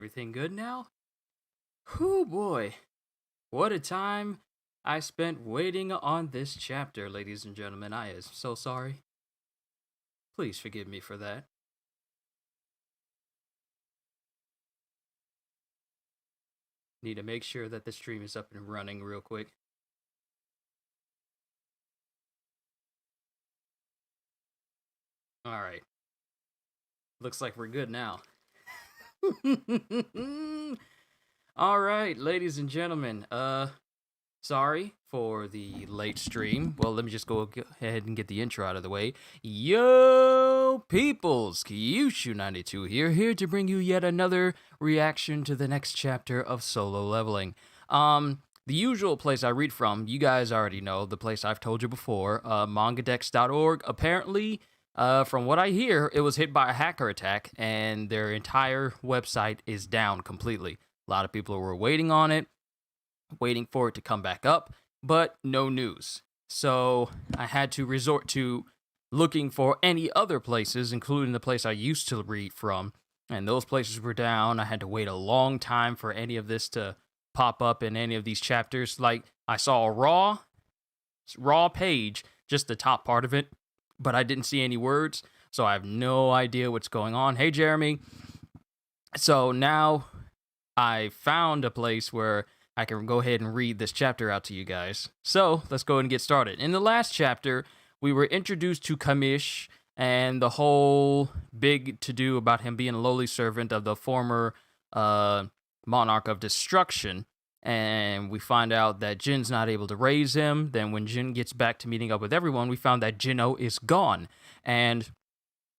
Everything good now? Whew, boy. What a time I spent waiting on this chapter, ladies and gentlemen. I am so sorry. Please forgive me for that. Need to make sure that the stream is up and running real quick. Alright. Looks like we're good now. Alright, ladies and gentlemen. Sorry for the late stream. Well, let me just go ahead and get the intro out of the way. Yo, peoples! Kyushu92 here to bring you yet another reaction to the next chapter of Solo Leveling. The usual place I read from, you guys already know, the place I've told you before, mangadex.org. Apparently, from what I hear, it was hit by a hacker attack, and their entire website is down completely. A lot of people were waiting on it, waiting for it to come back up, but no news. So I had to resort to looking for any other places, including the place I used to read from, and those places were down. I had to wait a long time for any of this to pop up in any of these chapters. Like, I saw a raw page, just the top part of it, but I didn't see any words, so I have no idea what's going on. Hey, Jeremy. So now I found a place where I can go ahead and read this chapter out to you guys. So let's go ahead and get started. In the last chapter, we were introduced to Kamish and the whole big to-do about him being a lowly servant of the former Monarch of Destruction. And we find out that Jin's not able to raise him. Then when Jin gets back to meeting up with everyone, we found that Jinho is gone. And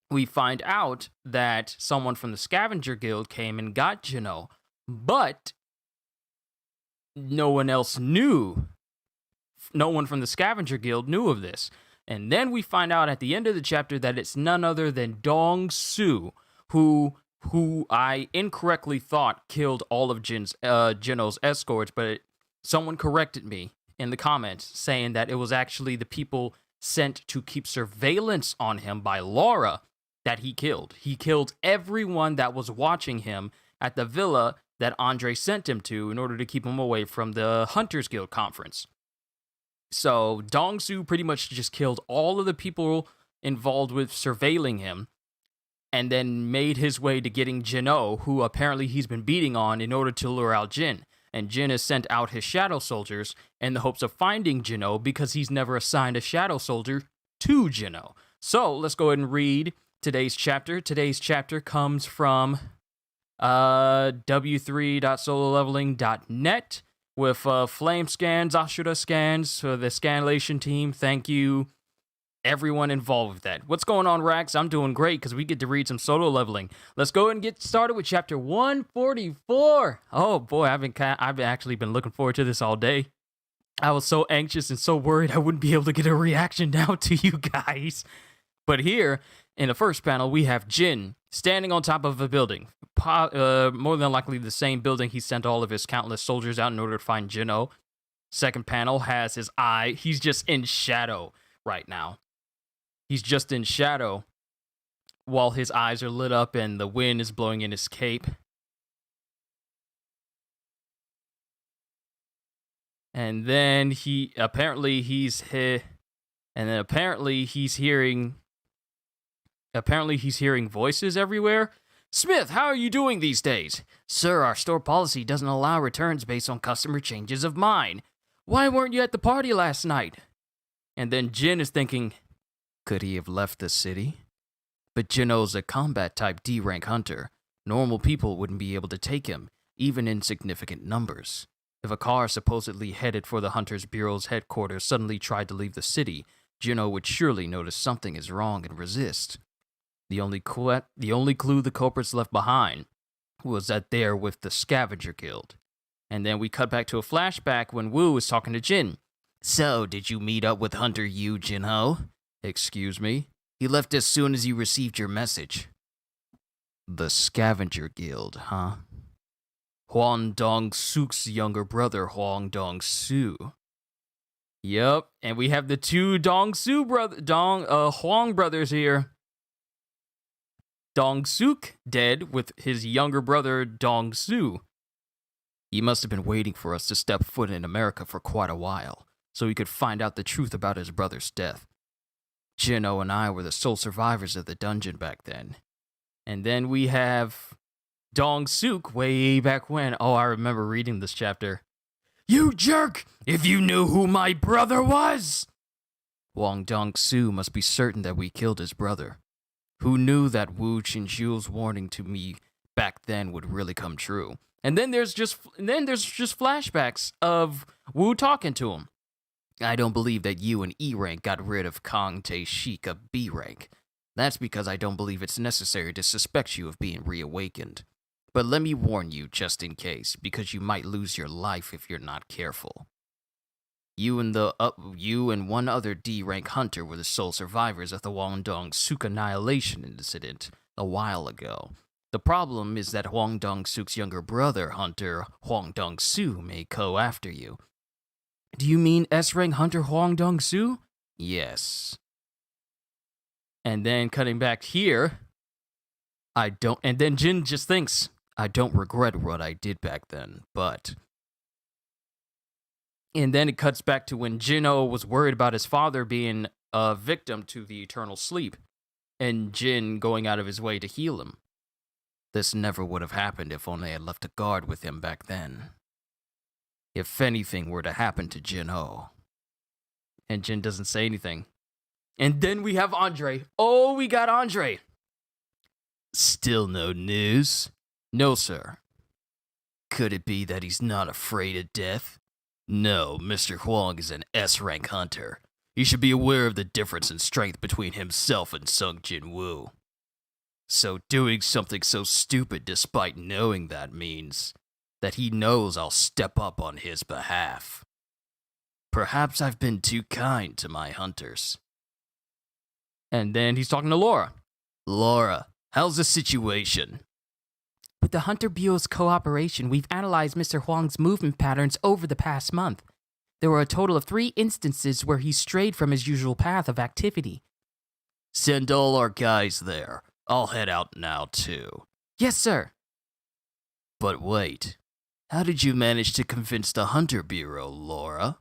we find out that someone from the Scavenger Guild came and got Jinho. But no one else knew. No one from the Scavenger Guild knew of this. And then we find out at the end of the chapter that it's none other than Dong-soo, who I incorrectly thought killed all of Jinho's escorts, but someone corrected me in the comments saying that it was actually the people sent to keep surveillance on him by Laura that he killed. He killed everyone that was watching him at the villa that Andre sent him to in order to keep him away from the Hunters Guild conference. So Dong-soo pretty much just killed all of the people involved with surveilling him, and then made his way to getting Jinho, who apparently he's been beating on in order to lure out Jin. And Jin has sent out his shadow soldiers in the hopes of finding Jinho because he's never assigned a shadow soldier to Jinho. So let's go ahead and read today's chapter. Today's chapter comes from w3.sololeveling.net with Flame Scans, Ashura Scans, for the scanlation team. Thank you, everyone involved with that. What's going on, Rax? I'm doing great because we get to read some solo leveling. Let's go ahead and get started with chapter 144. Oh boy, I've actually been looking forward to this all day. I was so anxious and so worried I wouldn't be able to get a reaction now to you guys. But here, in the first panel, we have Jin standing on top of a building. More than likely the same building he sent all of his countless soldiers out in order to find Jinho. Second panel has his eye. He's just in shadow right now. He's just in shadow while his eyes are lit up and the wind is blowing in his cape. And then he's hearing voices everywhere. Smith, how are you doing these days? Sir, our store policy doesn't allow returns based on customer changes of mind. Why weren't you at the party last night? And then Jin is thinking, could he have left the city? But Jinho's a combat-type D-rank hunter. Normal people wouldn't be able to take him, even in significant numbers. If a car supposedly headed for the Hunters Bureau's headquarters suddenly tried to leave the city, Jinho would surely notice something is wrong and resist. The only clue the culprits left behind was that they're with the Scavenger Guild. And then we cut back to a flashback when Woo is talking to Jin. So, did you meet up with Hunter Yu, Jinho? Excuse me? He left as soon as you received your message. The Scavenger Guild, huh? Huang Dong-sook's younger brother, Huang Dong-soo. Yup, and we have the two Huang brothers here. Dong-soo dead with his younger brother Dong-soo. He must have been waiting for us to step foot in America for quite a while, so he could find out the truth about his brother's death. Jinho and I were the sole survivors of the dungeon back then. And then we have Dong-soo way back when. Oh, I remember reading this chapter. You jerk! If you knew who my brother was! Dong-soo must be certain that we killed his brother. Who knew that Wu Qinju's warning to me back then would really come true? And then there's just flashbacks of Wu talking to him. I don't believe that you and E rank got rid of Kang Tae-shik of B rank. That's because I don't believe it's necessary to suspect you of being reawakened. But let me warn you just in case, because you might lose your life if you're not careful. You and one other D rank hunter were the sole survivors of the Dong-soo annihilation incident a while ago. The problem is that Dong-soo's younger brother, Hunter Dong-soo, may go after you. Do you mean S-rank Hunter Dong-soo? Yes. And then cutting back here, and then Jin just thinks, I don't regret what I did back then, but... And then it cuts back to when Jinho was worried about his father being a victim to the eternal sleep, and Jin going out of his way to heal him. This never would have happened if only I had left a guard with him back then. If anything were to happen to Jinho. And Jin doesn't say anything. And then we have Andre. Oh, we got Andre. Still no news? No, sir. Could it be that he's not afraid of death? No, Mr. Huang is an S-rank hunter. He should be aware of the difference in strength between himself and Sung Jin-woo. So doing something so stupid despite knowing that means that he knows I'll step up on his behalf. Perhaps I've been too kind to my hunters. And then he's talking to Laura. Laura, how's the situation? With the Hunter Bureau's cooperation, we've analyzed Mr. Huang's movement patterns over the past month. There were a total of 3 instances where he strayed from his usual path of activity. Send all our guys there. I'll head out now, too. Yes, sir. But wait, how did you manage to convince the Hunter Bureau, Laura?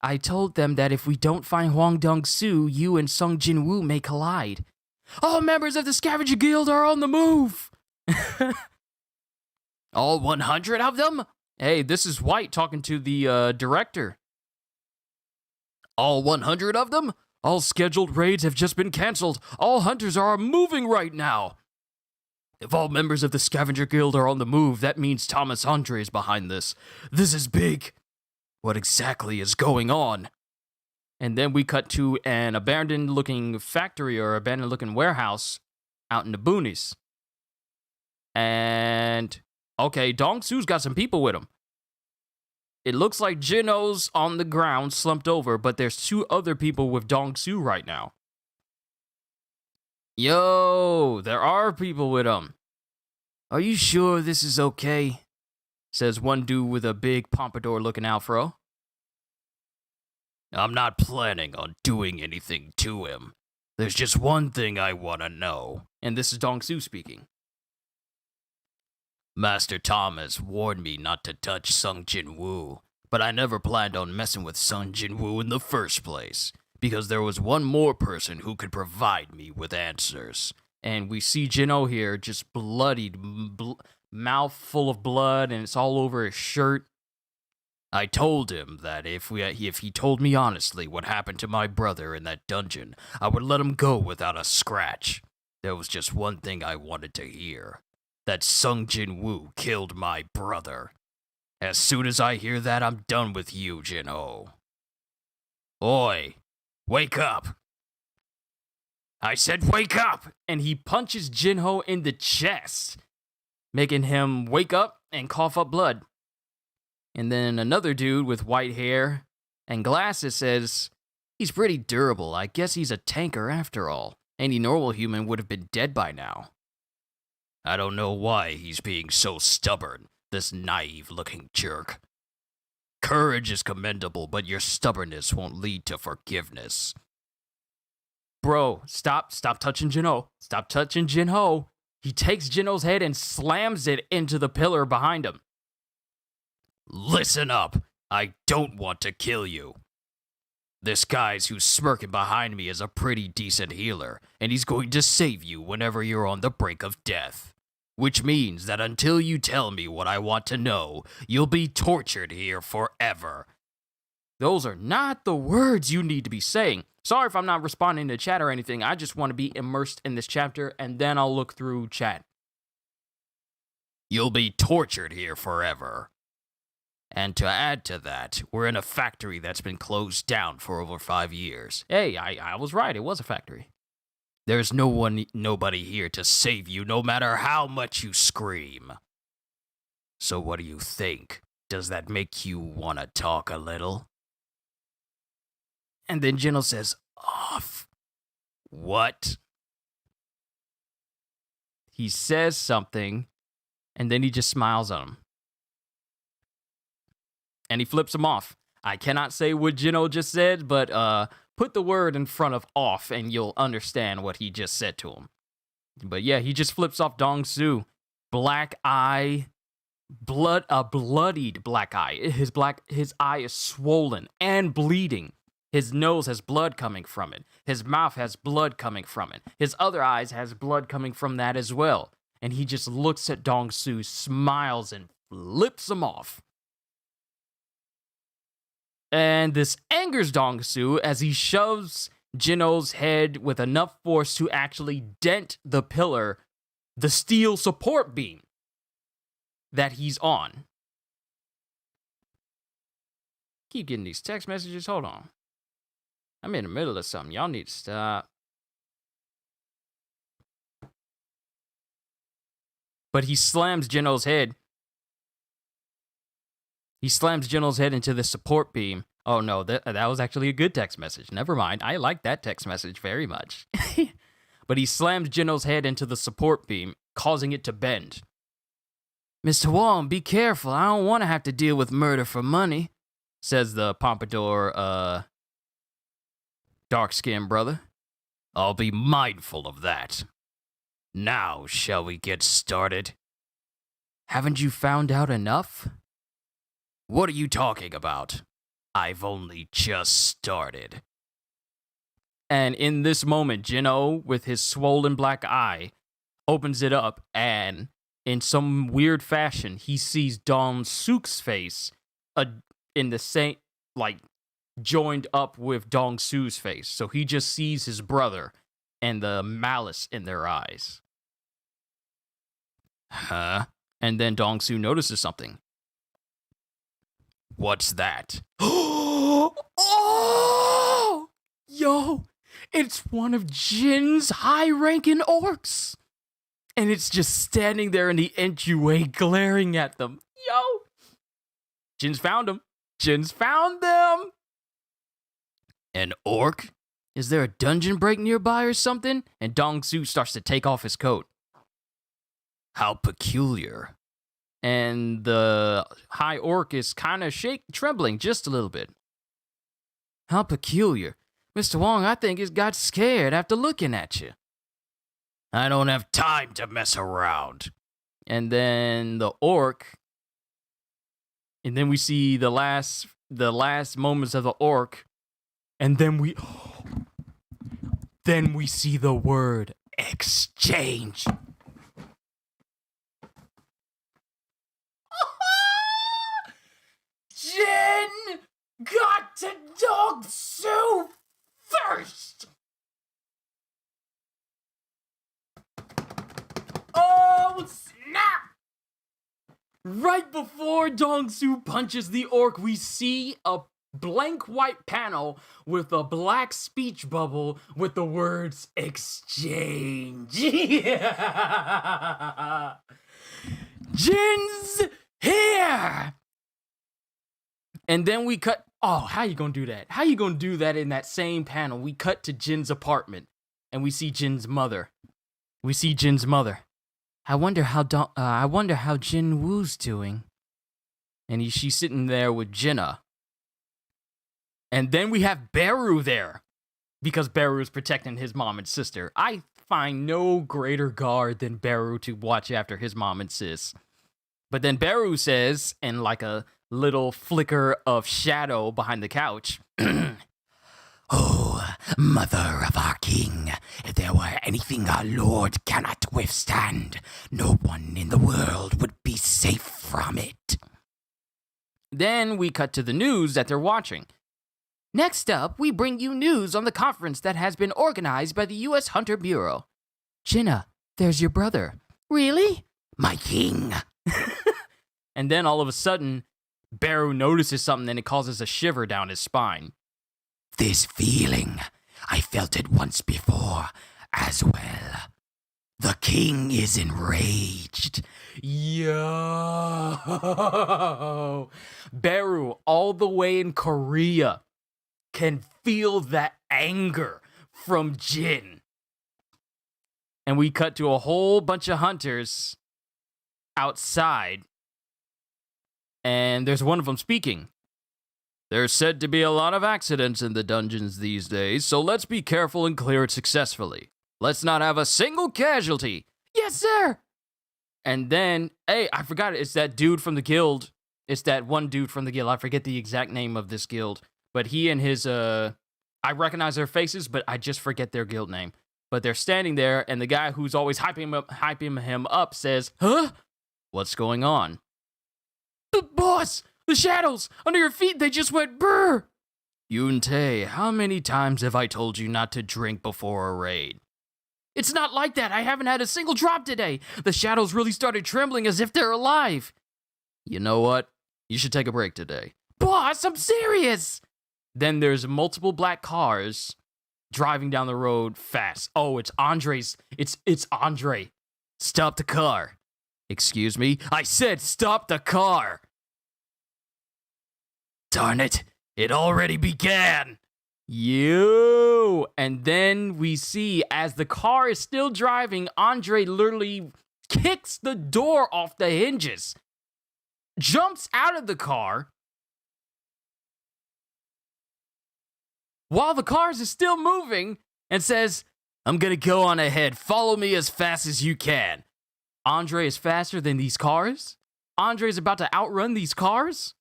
I told them that if we don't find Dong-soo, you and Sung Jin-woo may collide. All members of the Scavenger Guild are on the move! All 100 of them? Hey, this is White talking to the director. All 100 of them? All scheduled raids have just been cancelled. All hunters are moving right now. If all members of the Scavenger Guild are on the move, that means Thomas Andre is behind this. This is big. What exactly is going on? And then we cut to an abandoned-looking factory or abandoned-looking warehouse out in the boonies. And, okay, Dong-soo's got some people with him. It looks like Jinho's on the ground, slumped over, but there's 2 other people with Dong-soo right now. Yo, there are people with him. Are you sure this is okay? Says one dude with a big pompadour-looking afro. I'm not planning on doing anything to him. There's just one thing I want to know. And this is Dong-soo speaking. Master Thomas warned me not to touch Sung Jin-woo, but I never planned on messing with Sung Jin-woo in the first place, because there was one more person who could provide me with answers. And we see Jinho here, just bloodied, mouth full of blood, and it's all over his shirt. I told him that if he told me honestly what happened to my brother in that dungeon, I would let him go without a scratch. There was just one thing I wanted to hear. That Sung Jin-woo killed my brother. As soon as I hear that, I'm done with you, Jinho. Oi, wake up. I said wake up! And he punches Jinho in the chest, making him wake up and cough up blood. And then another dude with white hair and glasses says, he's pretty durable. I guess he's a tanker after all. Any normal human would have been dead by now. I don't know why he's being so stubborn, this naive-looking jerk. Courage is commendable, but your stubbornness won't lead to forgiveness. bro, stop touching Jinho. Stop touching Jinho. He takes Jinho's head and slams it into the pillar behind him. Listen up. I don't want to kill you. This guy who's smirking behind me is a pretty decent healer, and he's going to save you whenever you're on the brink of death. Which means that until you tell me what I want to know, you'll be tortured here forever. Those are not the words you need to be saying. Sorry if I'm not responding to chat or anything. I just want to be immersed in this chapter, and then I'll look through chat. You'll be tortured here forever. And to add to that, we're in a factory that's been closed down for over 5 years. Hey, I was right. It was a factory. There's nobody here to save you, no matter how much you scream. So what do you think? Does that make you want to talk a little? And then Jinho says, off. What? He says something, and then he just smiles at him. And he flips him off. I cannot say what Jinho just said, but put the word in front of off and you'll understand what he just said to him. But yeah, he just flips off Dong-soo. Black eye, a bloodied black eye. His eye is swollen and bleeding. His nose has blood coming from it. His mouth has blood coming from it. His other eyes has blood coming from that as well. And he just looks at Dong-soo, smiles, and flips him off. And this angers Dong-soo as he shoves Jinho's head with enough force to actually dent the pillar, the steel support beam that he's on. Keep getting these text messages. Hold on. I'm in the middle of something. Y'all need to stop. But he slams Jinho's head. He slams Jinho's head into the support beam. Oh no, that was actually a good text message. Never mind. I like that text message very much. But he slams Jinho's head into the support beam, causing it to bend. Mr. Wong, be careful. I don't want to have to deal with murder for money, says the pompadour, dark-skinned brother. I'll be mindful of that. Now, shall we get started? Haven't you found out enough? What are you talking about? I've only just started. And in this moment, Jinho, with his swollen black eye, opens it up, and in some weird fashion, he sees Dong-soo's face in the same, joined up with Dong-soo's face. So he just sees his brother and the malice in their eyes. Huh? And then Dong-soo notices something. What's that? Oh! Yo! It's one of Jin's high-ranking orcs! And it's just standing there in the entryway glaring at them. Yo! Jin's found them. Jin's found them! An orc? Is there a dungeon break nearby or something? And Dong-soo starts to take off his coat. How peculiar. And the high orc is kind of trembling just a little bit. How peculiar. Mr. Wong, I think he's got scared after looking at you. I don't have time to mess around. And then the orc. And then we see the last moments of the orc. And then we see the word exchange. Jin got to Dong-soo first. Oh, snap! Right before Dong-soo punches the orc, we see a blank white panel with a black speech bubble with the words exchange. Jin's here! And then we cut. Oh, how you gonna do that? How you gonna do that in that same panel? We cut to Jin's apartment, and we see Jin's mother. I wonder how Jin-woo's doing. And she's sitting there with Jinho. And then we have Beru there. because Beru is protecting his mom and sister. I find no greater guard than Beru to watch after his mom and sis. But then Beru says, in like a little flicker of shadow behind the couch, Oh, mother of our king, if there were anything our lord cannot withstand, no one in the world would be safe from it. Then we cut to the news that they're watching. Next up, we bring you news on the conference that has been organized by the U.S. Hunter Bureau. Jinna, there's your brother. Really? My king. And then all of a sudden, Beru notices something and it causes a shiver down his spine. This feeling, I felt it once before as well. The king is enraged. Yo! Beru, all the way in Korea, can feel that anger from Jin. And we cut to a whole bunch of hunters outside. And there's one of them speaking. There's said to be a lot of accidents in the dungeons these days, so let's be careful and clear it successfully. Let's not have a single casualty. Yes, sir! And then, hey, I forgot it. It's that dude from the guild. It's that one dude from the guild. I forget the exact name of this guild. But he and his, I recognize their faces, but I just forget their guild name. But they're standing there, and the guy who's always hyping him up says, huh? What's going on? Boss! The shadows! Under your feet, they just went brr! Yun-tae, how many times have I told you not to drink before a raid? It's not like that. I haven't had a single drop today. The shadows really started trembling as if they're alive. You know what? You should take a break today. Boss, I'm serious! Then there's multiple black cars driving down the road fast. Oh, it's Andre's. It's Andre. Stop the car. Excuse me? I said stop the car. Darn it, it already began. You. And then we see as the car is still driving, Andre literally kicks the door off the hinges, jumps out of the car while the cars is still moving and says, I'm gonna go on ahead. Follow me as fast as you can. Andre is faster than these cars? Andre is about to outrun these cars?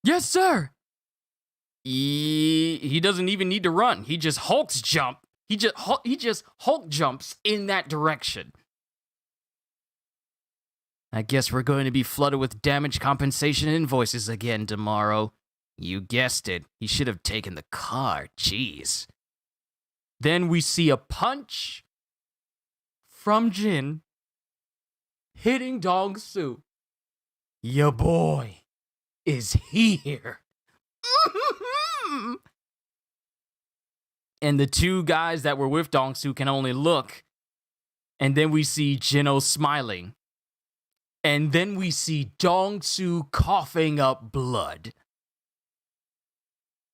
Yes, sir. He doesn't even need to run. He just Hulk's jump. He just Hulk jumps in that direction. I guess we're going to be flooded with damage compensation invoices again tomorrow. You guessed it. He should have taken the car. Jeez. Then we see a punch from Jin hitting Dong-soo. Ya boy is here. And the two guys that were with Dong-soo can only look. And then we see Jinho smiling. And then we see Dong-soo coughing up blood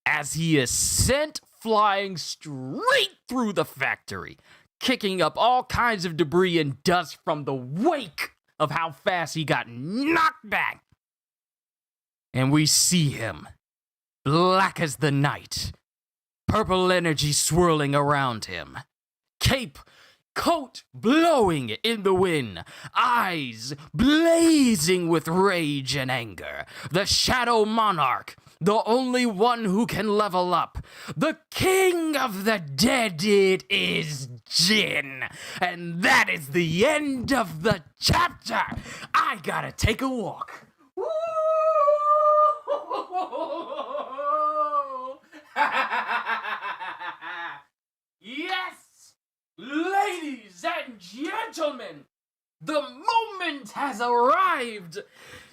as he is sent flying straight through the factory, kicking up all kinds of debris and dust from the wake of how fast he got knocked back. And we see him, black as the night, purple energy swirling around him, coat blowing in the wind, eyes blazing with rage and anger. The Shadow Monarch, the only one who can level up. The king of the dead, it is Jin. And that is the end of the chapter. I gotta take a walk. Woo! Yes, ladies and gentlemen, the moment has arrived.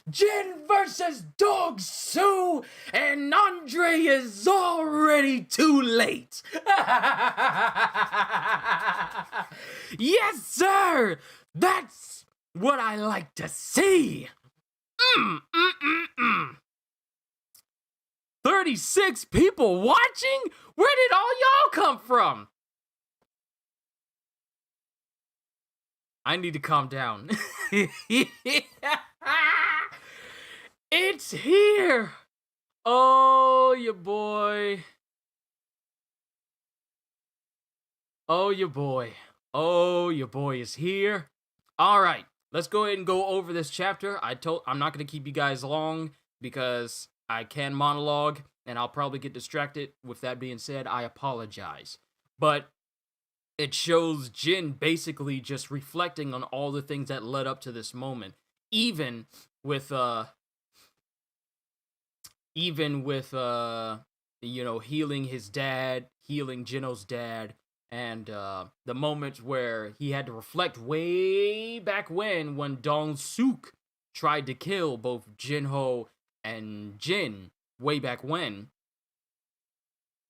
Jin versus Dong-soo, and Andre is already too late. Yes, sir. That's what I like to see. 36 people watching? Where did all y'all come from? I need to calm down. It's here. Oh, your boy. Oh, your boy. Oh, your boy is here. All right, let's go ahead and go over this chapter. I'm not going to keep you guys long because I can monologue and I'll probably get distracted. With that being said, I apologize. But it shows Jin basically just reflecting on all the things that led up to this moment. Even with healing his dad, healing Jinho's dad, and the moments where he had to reflect way back when Dong-soo tried to kill both Jinho and Jin way back when.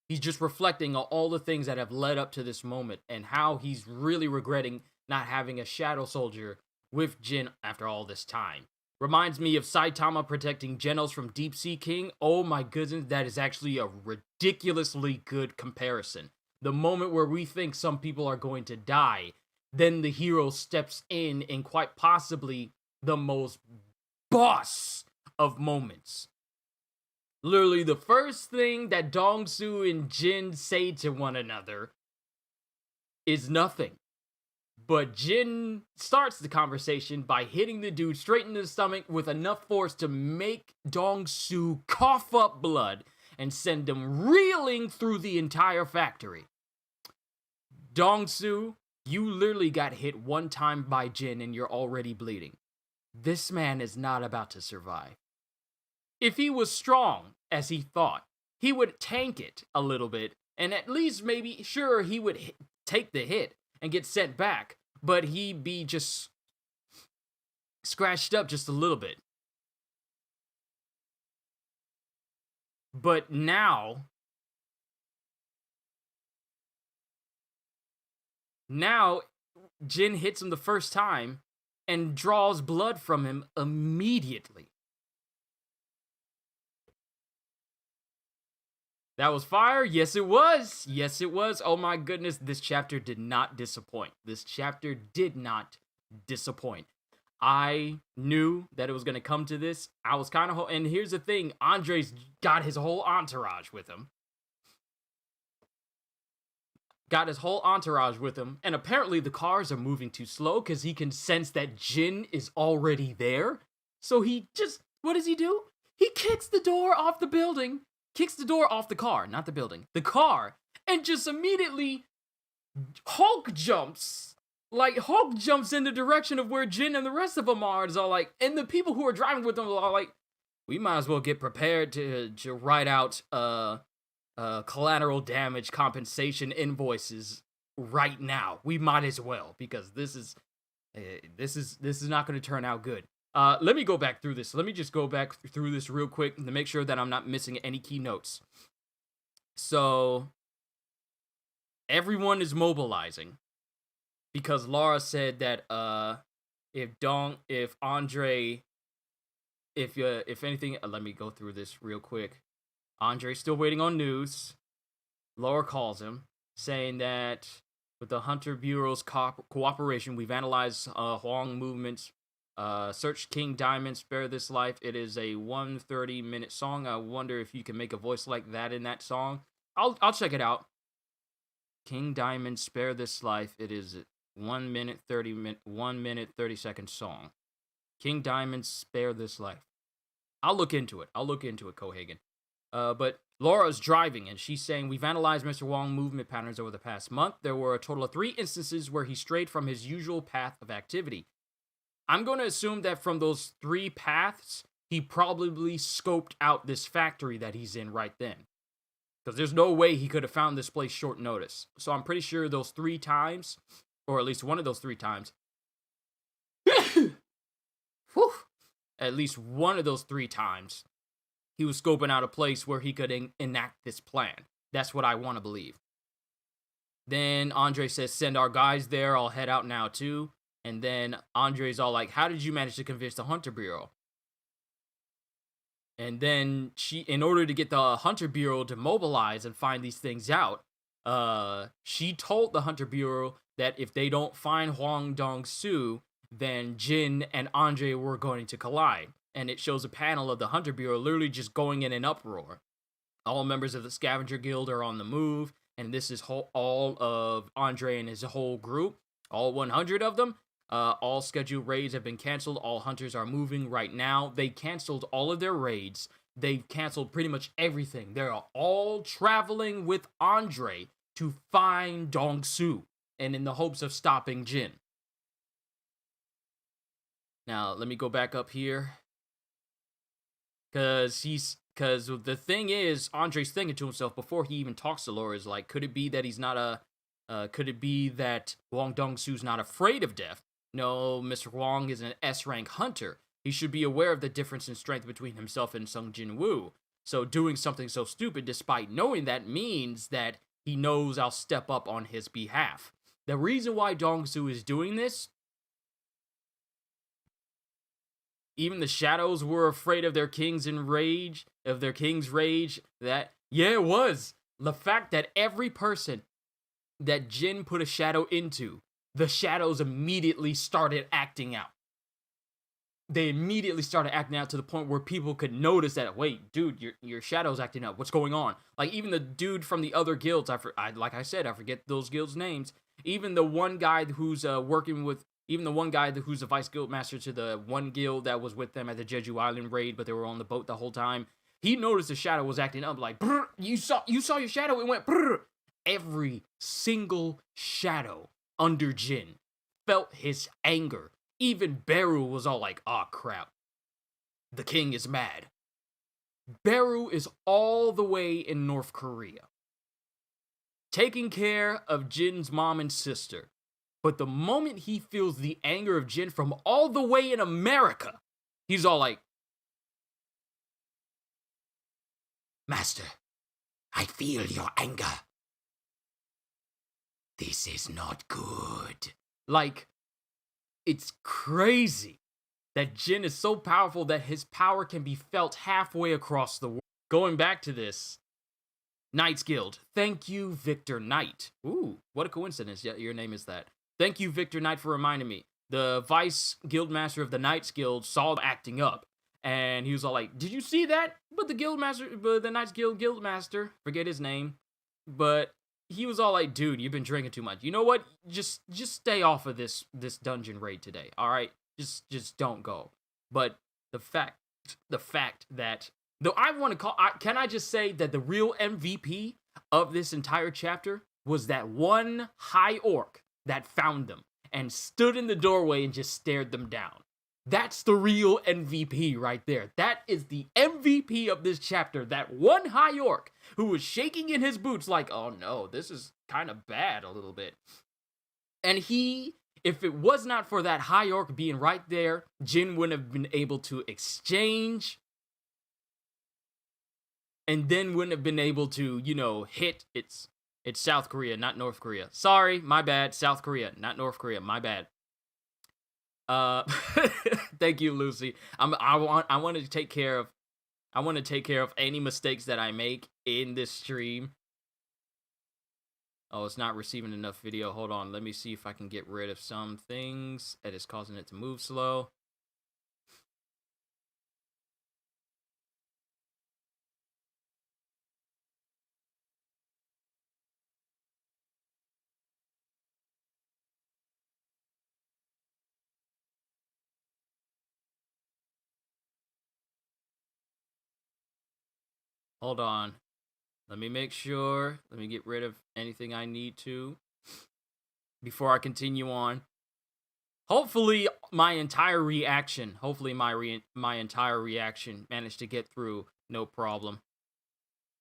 He's just reflecting on all the things that have led up to this moment and how he's really regretting not having a shadow soldier with Jin after all this time. Reminds me of Saitama protecting Genos from Deep Sea King. Oh my goodness, that is actually a ridiculously good comparison. The moment where we think some people are going to die, then the hero steps in quite possibly the most boss of moments. Literally, the first thing that Dong-soo and Jin say to one another is nothing. But Jin starts the conversation by hitting the dude straight in the stomach with enough force to make Dong-soo cough up blood and send him reeling through the entire factory. Dong-soo, you literally got hit one time by Jin and you're already bleeding. This man is not about to survive. If he was strong, as he thought, he would tank it a little bit, and at least maybe, sure, he would take the hit and get sent back, but he'd be just scratched up just a little bit. But now Jin hits him the first time and draws blood from him immediately. That was fire? Yes, it was. Yes, it was. Oh my goodness, this chapter did not disappoint. This chapter did not disappoint. I knew that it was going to come to this. I was kind of... And here's the thing. Andre's got his whole entourage with him. And apparently the cars are moving too slow because he can sense that Jin is already there. So he just... What does he do? He kicks the door off the building. Kicks the door off the car, not the building, the car, and just immediately Hulk jumps. Like, Hulk jumps in the direction of where Jin and the rest of them are. It's all like, and the people who are driving with them are like, we might as well get prepared to write out collateral damage compensation invoices right now. We might as well, because this is not going to turn out good. Let me go back through this. Let me just go back through this real quick to make sure that I'm not missing any key notes. So, everyone is mobilizing because Laura said that if anything, let me go through this real quick. Andre's still waiting on news. Laura calls him, saying that with the Hunter Bureau's cooperation, we've analyzed Huang movements. Search King Diamond, Spare This Life. It is a 130-minute song. I wonder if you can make a voice like that in that song. I'll check it out. King Diamond, Spare This Life. It is 1 minute 30 second song. King Diamond, Spare This Life. I'll look into it, Cohagen. But Laura's driving, and she's saying, we've analyzed Mr. Wong's movement patterns over the past month. There were a total of 3 instances where he strayed from his usual path of activity. I'm going to assume that from those 3 paths, he probably scoped out this factory that he's in right then. Because there's no way he could have found this place short notice. So I'm pretty sure those 3 times, or at least one of those 3 times, at least one of those 3 times, he was scoping out a place where he could enact this plan. That's what I want to believe. Then Andre says, send our guys there. I'll head out now too. And then Andre's all like, how did you manage to convince the Hunter Bureau? And then in order to get the Hunter Bureau to mobilize and find these things out, she told the Hunter Bureau that if they don't find Huang Dong-soo, then Jin and Andre were going to collide. And it shows a panel of the Hunter Bureau literally just going in an uproar. All members of the Scavenger Guild are on the move, and this is all of Andre and his whole group, all 100 of them. All scheduled raids have been canceled. All hunters are moving right now. They canceled all of their raids. They've canceled pretty much everything. They're all traveling with Andre to find Dong-soo, and in the hopes of stopping Jin. Now, let me go back up here. Because the thing is, Andre's thinking to himself before he even talks to Laura is like, could it be that he's not could it be that Wong Dong-soo's not afraid of death? No, Mr. Wong is an S-rank hunter. He should be aware of the difference in strength between himself and Sung Jin-woo. So doing something so stupid despite knowing that means that he knows I'll step up on his behalf. The reason why Dong-soo is doing this, even the shadows were afraid of their king's rage, that, yeah, it was. The fact that every person that Jin put a shadow into, the shadows immediately started acting out. They immediately started acting out to the point where people could notice that, wait, dude, your shadow's acting out. What's going on? Like, even the dude from the other guilds, like I said, I forget those guilds' names. Even the one guy who's even the one guy who's the vice guild master to the one guild that was with them at the Jeju Island raid, but they were on the boat the whole time. He noticed the shadow was acting up, like, you saw your shadow, it went brr. Every single shadow under Jin felt his anger. Even Beru was all like, oh crap, the king is mad. Beru is all the way in North Korea, taking care of Jin's mom and sister. But the moment he feels the anger of Jin from all the way in America, he's all like, Master, I feel your anger. This is not good. Like, it's crazy that Jin is so powerful that his power can be felt halfway across the world. Going back to this, Knight's Guild. Thank you, Victor Knight. Ooh, what a coincidence. Yeah, your name is that. Thank you, Victor Knight, for reminding me. The vice guildmaster of the Knight's Guild saw acting up, and he was all like, did you see that? But the Knight's Guild guildmaster, forget his name, but he was all like, dude, you've been drinking too much. You know what? Just stay off of this dungeon raid today, all right? Just don't go. But the fact that, though I want to call, can I just say that the real MVP of this entire chapter was that one high orc that found them and stood in the doorway and just stared them down. That's the real MVP right there. That is the MVP of this chapter. That one high orc who was shaking in his boots like, oh no, this is kind of bad a little bit. And if it was not for that high orc being right there, Jin wouldn't have been able to exchange, and then wouldn't have been able to, hit It's South Korea, not North Korea. Sorry, my bad. South Korea, not North Korea. My bad. Thank you, Lucy. I want to take care of any mistakes that I make in this stream. Oh, it's not receiving enough video. Hold on. Let me see if I can get rid of some things that is causing it to move slow. Hold on. Let me make sure. Let me get rid of anything I need to before I continue on. Hopefully my entire reaction managed to get through no problem.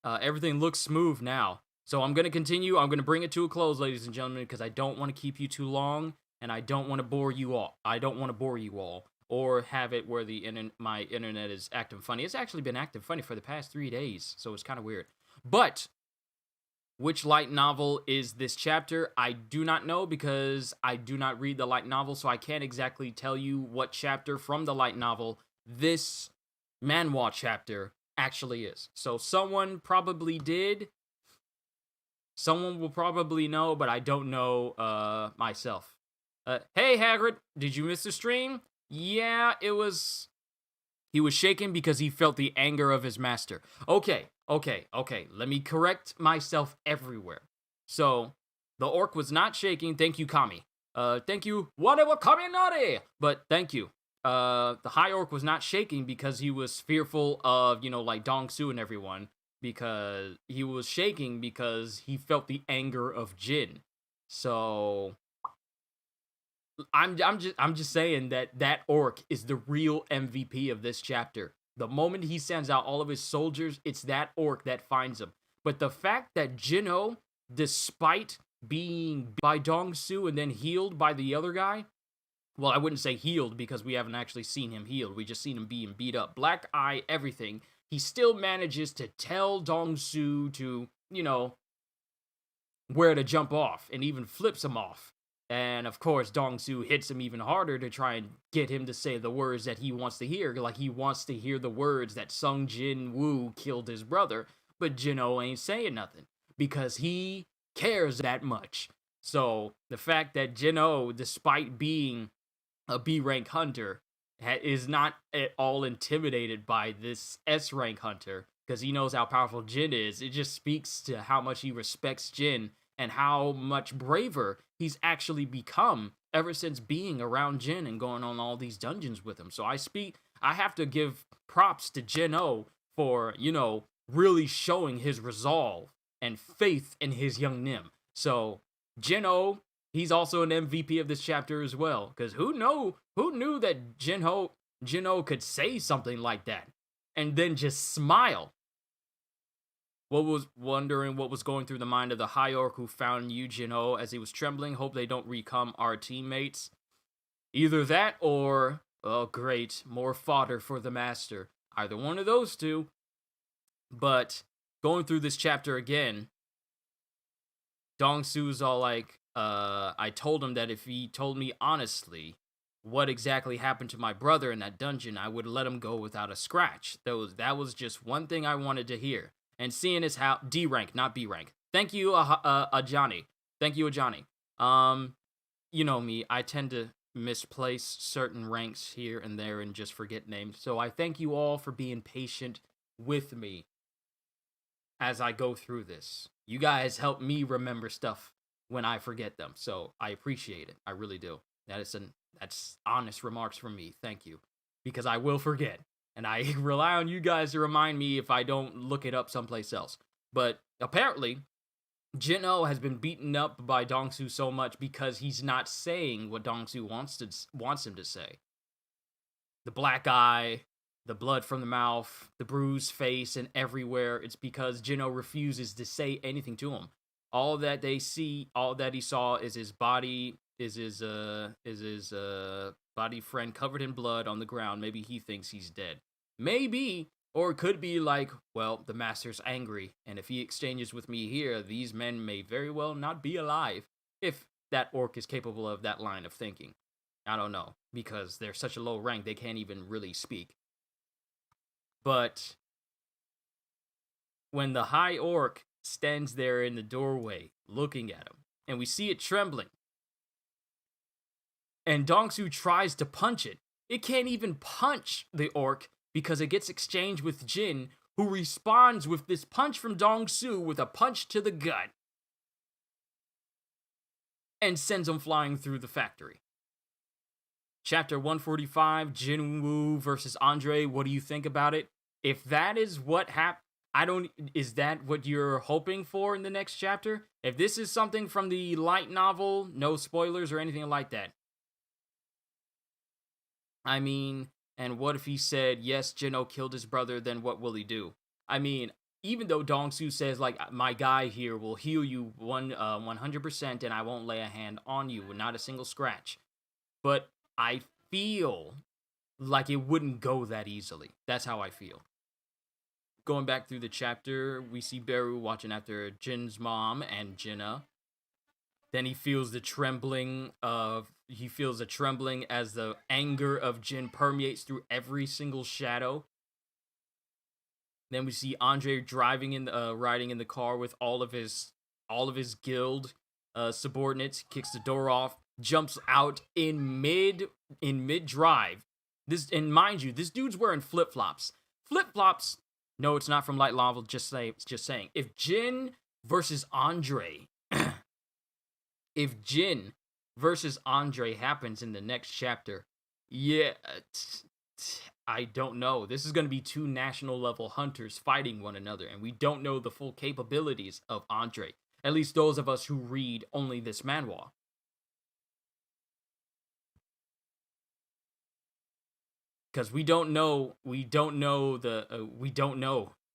Everything looks smooth now. So I'm going to continue. I'm going to bring it to a close, ladies and gentlemen, because I don't want to keep you too long, and I don't want to bore you all. Or have it where my internet is acting funny. It's actually been acting funny for the past 3 days, so it's kind of weird. But which light novel is this chapter? I do not know, because I do not read the light novel, so I can't exactly tell you what chapter from the light novel this manhwa chapter actually is. So someone probably did. Someone will probably know, but I don't know myself. Hey, Hagrid, did you miss the stream? Yeah, he was shaken because he felt the anger of his master. Okay. Let me correct myself everywhere. So the orc was not shaking. Thank you, Kami. Thank you, whatever Kaminari. But thank you. The high orc was not shaking because he was fearful of, like Dong-soo and everyone. Because he was shaking because he felt the anger of Jin. So I'm just saying that orc is the real MVP of this chapter. The moment he sends out all of his soldiers, it's that orc that finds him. But the fact that Jinho, despite being beat by Dong-soo and then healed by the other guy, well, I wouldn't say healed because we haven't actually seen him healed. We just seen him being beat up. Black eye, everything. He still manages to tell Dong-soo to, where to jump off and even flips him off. And of course, Dong-soo hits him even harder to try and get him to say the words that he wants to hear. Like, he wants to hear the words that Sung Jin-woo killed his brother, but Jinho ain't saying nothing because he cares that much. So the fact that Jinho, despite being a B rank hunter, is not at all intimidated by this S rank hunter because he knows how powerful Jin is. It just speaks to how much he respects Jin and how much braver he's actually become ever since being around Jin and going on all these dungeons with him. So I have to give props to Jinho for, really showing his resolve and faith in his young Nim. So Jinho, he's also an MVP of this chapter as well. Because who knew that Jinho could say something like that and then just smile? Wondering what was going through the mind of the high orc who found you, Jinho, as he was trembling. Hope they don't become our teammates. Either that or, oh great, more fodder for the master. Either one of those two. But going through this chapter again, Dong-soo's all like, I told him that if he told me honestly what exactly happened to my brother in that dungeon, I would let him go without a scratch. That was just one thing I wanted to hear. And seeing as how D rank, not B rank. Thank you, Ajani. Thank you, Ajani. You know me, I tend to misplace certain ranks here and there and just forget names. So I thank you all for being patient with me as I go through this. You guys help me remember stuff when I forget them. So I appreciate it. I really do. That's honest remarks from me. Thank you. Because I will forget. And I rely on you guys to remind me if I don't look it up someplace else. But apparently, Jinho has been beaten up by Dong-soo so much because he's not saying what Dong-soo wants him to say. The black eye, the blood from the mouth, the bruised face, and everywhere. It's because Jinho refuses to say anything to him. All that he saw is his body, his body friend covered in blood on the ground. Maybe he thinks he's dead. Maybe, or it could be like, well, the master's angry, and if he exchanges with me here, these men may very well not be alive, if that orc is capable of that line of thinking. I don't know, because they're such a low rank, they can't even really speak. But when the high orc stands there in the doorway, looking at him, and we see it trembling, and Dong-soo tries to punch it, it can't even punch the orc, because it gets exchanged with Jin, who responds with this punch from Dong-soo with a punch to the gut and sends him flying through the factory. Chapter 145, Jin-woo versus Andre. What do you think about it? If that is what is that what you're hoping for in the next chapter? If this is something from the light novel, no spoilers or anything like that. I mean, and what if he said, yes, Jinho killed his brother, then what will he do? I mean, even though Dong-soo says, like, my guy here will heal you 100% and I won't lay a hand on you, not a single scratch. But I feel like it wouldn't go that easily. That's how I feel. Going back through the chapter, we see Beru watching after Jin's mom and Jinna. Then he feels the trembling as the anger of Jin permeates through every single shadow. Then we see Andre riding in the car with all of his guild subordinates, kicks the door off, jumps out in mid drive. And mind you, this dude's wearing flip-flops. Flip-flops. No, it's not from light novel, just saying. If Jin versus Andre if Jin versus Andre happens in the next chapter, yeah, I don't know. This is going to be two national level hunters fighting one another, and we don't know the full capabilities of Andre. At least those of us who read only this manhwa. Because we don't know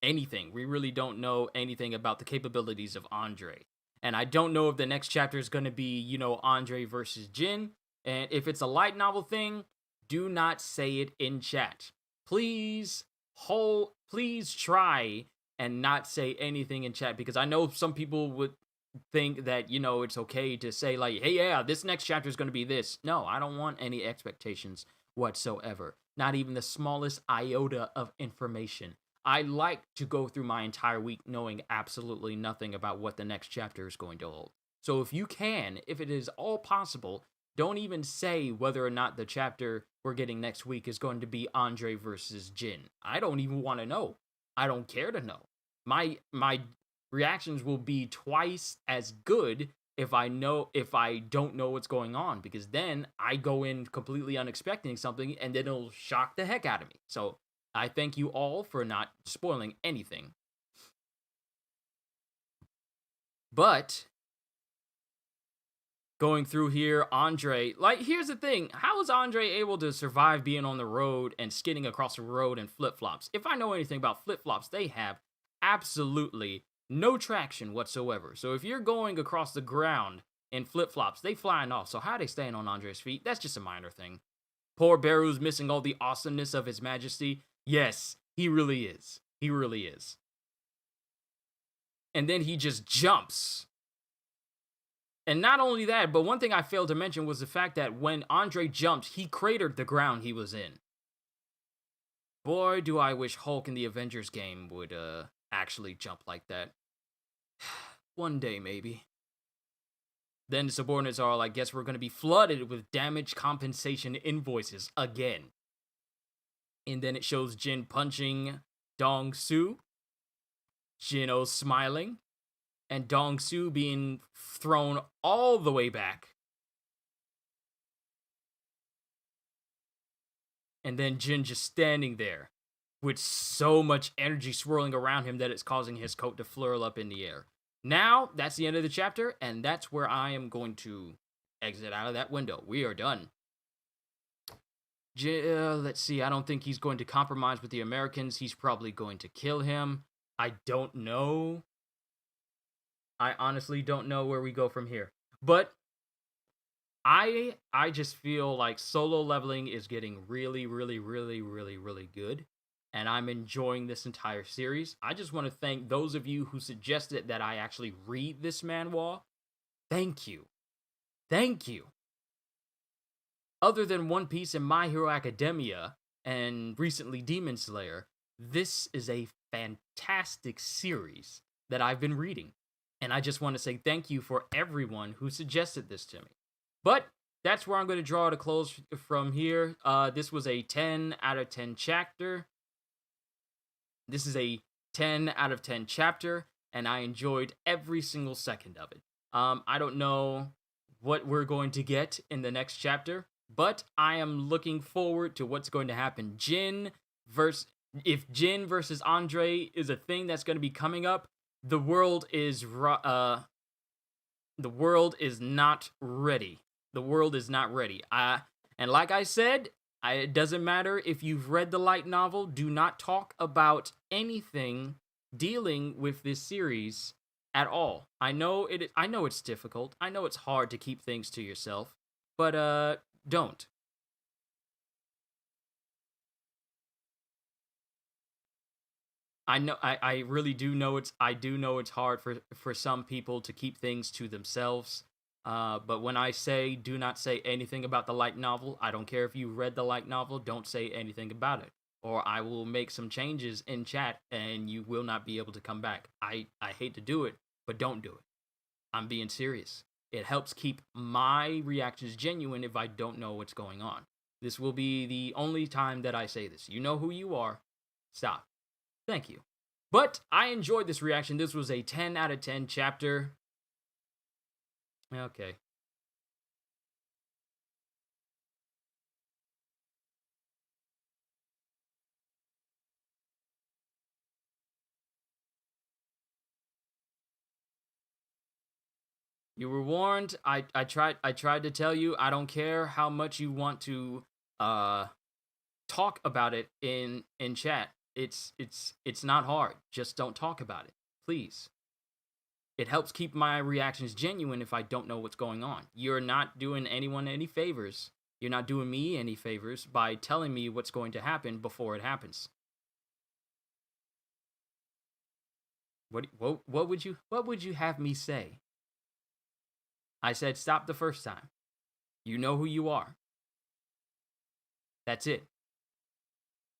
anything. We really don't know anything about the capabilities of Andre. And I don't know if the next chapter is going to be, Andre versus Jin. And if it's a light novel thing, do not say it in chat. Please try and not say anything in chat, because I know some people would think that, it's okay to say like, hey, yeah, this next chapter is going to be this. No, I don't want any expectations whatsoever. Not even the smallest iota of information. I like to go through my entire week knowing absolutely nothing about what the next chapter is going to hold. So if it is all possible, don't even say whether or not the chapter we're getting next week is going to be Andre versus Jin. I don't even want to know. I don't care to know. My reactions will be twice as good if I don't know what's going on, because then I go in completely unexpecting something and then it'll shock the heck out of me. So I thank you all for not spoiling anything. But going through here, Andre, here's the thing. How is Andre able to survive being on the road and skidding across the road in flip-flops? If I know anything about flip-flops, they have absolutely no traction whatsoever. So if you're going across the ground in flip-flops, they flying off. So how are they staying on Andre's feet? That's just a minor thing. Poor Beru's missing all the awesomeness of his majesty. Yes, he really is. He really is. And then he just jumps. And not only that, but one thing I failed to mention was the fact that when Andre jumped, he cratered the ground he was in. Boy, do I wish Hulk in the Avengers game would actually jump like that. One day, maybe. Then the subordinates are like, guess we're going to be flooded with damage compensation invoices again. And then it shows Jin punching Dong-soo, Jinho smiling, and Dong-soo being thrown all the way back. And then Jin just standing there with so much energy swirling around him that it's causing his coat to flurl up in the air. Now, that's the end of the chapter, and that's where I am going to exit out of that window. We are done. Let's see, I don't think he's going to compromise with the Americans. He's probably going to kill him. I don't know. I honestly don't know where we go from here. But I just feel like solo leveling is getting really, really, really, really, really good. And I'm enjoying this entire series. I just want to thank those of you who suggested that I actually read this manhwa. Thank you. Thank you. Other than One Piece and My Hero Academia, and recently Demon Slayer, this is a fantastic series that I've been reading. And I just want to say thank you for everyone who suggested this to me. But that's where I'm going to draw to close from here. This was a 10 out of 10 chapter. This is a 10 out of 10 chapter, and I enjoyed every single second of it. I don't know what we're going to get in the next chapter, but I am looking forward to what's going to happen. If Jin versus Andre is a thing that's going to be coming up, the world is not ready. The world is not ready. And like I said, it doesn't matter if you've read the light novel. Do not talk about anything dealing with this series at all. I know it's difficult. I know it's hard to keep things to yourself, but don't. I know I really do know it's hard for some people to keep things to themselves. But when I say do not say anything about the light novel, I don't care if you read the light novel, don't say anything about it. Or I will make some changes in chat and you will not be able to come back. I hate to do it, but don't do it. I'm being serious. It helps keep my reactions genuine if I don't know what's going on. This will be the only time that I say this. You know who you are. Stop. Thank you. But I enjoyed this reaction. This was a 10 out of 10 chapter. Okay. You were warned. I tried to tell you. I don't care how much you want to talk about it in chat. It's not hard. Just don't talk about it, please. It helps keep my reactions genuine if I don't know what's going on. You're not doing anyone any favors. You're not doing me any favors by telling me what's going to happen before it happens. What would you have me say? I said stop the first time. You know who you are. That's it.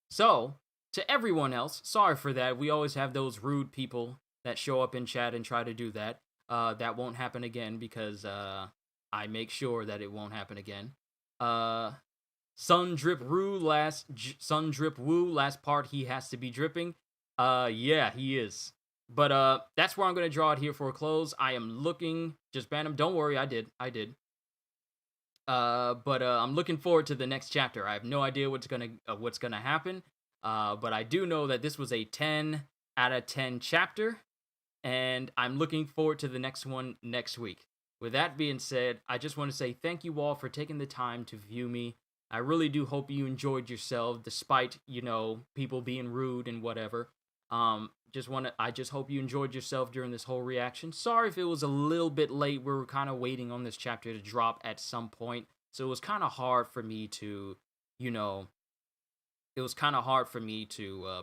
So, to everyone else, sorry for that. We always have those rude people that show up in chat and try to do that. That won't happen again because I make sure that it won't happen again. Sun Drip Woo last part he has to be dripping. Yeah, he is. But that's where I'm gonna draw it here for a close. I am looking, just ban him. Don't worry, I did. But I'm looking forward to the next chapter. I have no idea what's gonna happen. But I do know that this was a 10 out of 10 chapter, and I'm looking forward to the next one next week. With that being said, I just want to say thank you all for taking the time to view me. I really do hope you enjoyed yourself, despite, people being rude and whatever. I just hope you enjoyed yourself during this whole reaction. Sorry if it was a little bit late. We were kind of waiting on this chapter to drop at some point, so it was kind of hard for me to,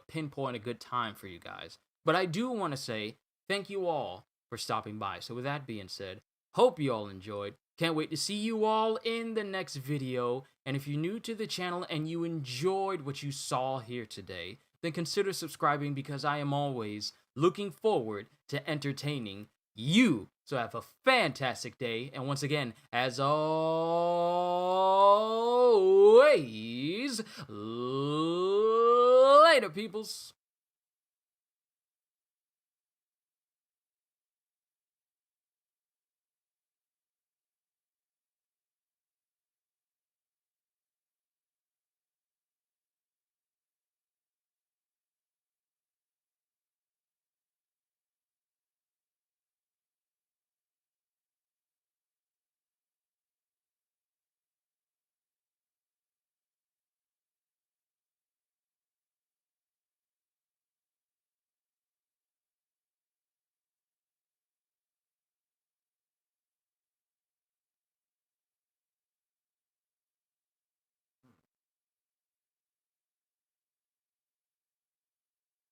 pinpoint a good time for you guys. But I do want to say thank you all for stopping by. So with that being said, hope you all enjoyed. Can't wait to see you all in the next video. And if you're new to the channel and you enjoyed what you saw here today, then consider subscribing because I am always looking forward to entertaining you. So have a fantastic day. And once again, as always, later, peoples.